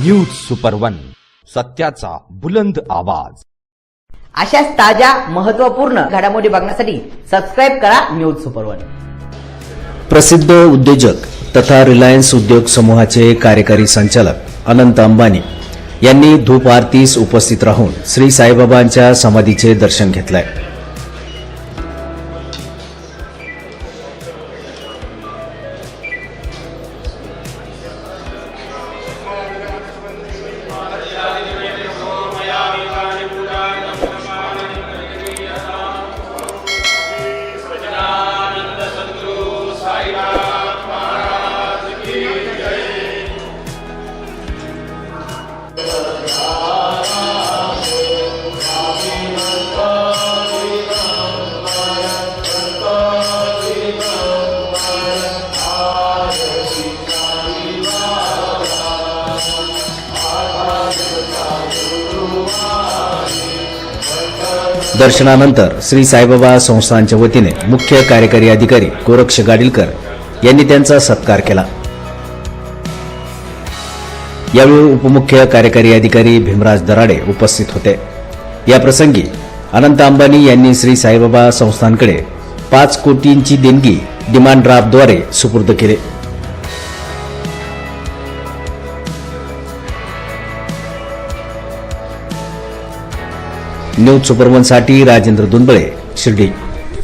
News super one, सत्याचा बुलंद आवाज। अशाच ताज्या महत्त्वपूर्ण घडामोडी बघण्यासाठी सबस्क्राइब करा न्यूज सुपर वन। प्रसिद्ध उद्योजक तथा रिलायन्स उद्योग समूहाचे कार्यकारी संचालक अनंत अंबानी यांनी धूप आरतीस उपस्थित राहून श्री साईबाबांच्या समाधीचे दर्शन घेतले। दर्शनानंतर श्री साईबाबा संस्थानच्या वतीने मुख्य कार्यकारी अधिकारी गोरक्ष गाडीलकर यांनी त्यांचा सत्कार केला। यावेळी उपमुख्य कार्यकारी अधिकारी भीमराज दराडे उपस्थित होते। या प्रसंगी अनंत अंबानी यांनी श्री साईबाबा संस्थानकडे 5 कोटींची देणगी डिमांड ड्राफ्टद्वारे सुपूर्द केली। न्यूज सुपर वन साठी राजेंद्र दुंबळे, शिर्डी।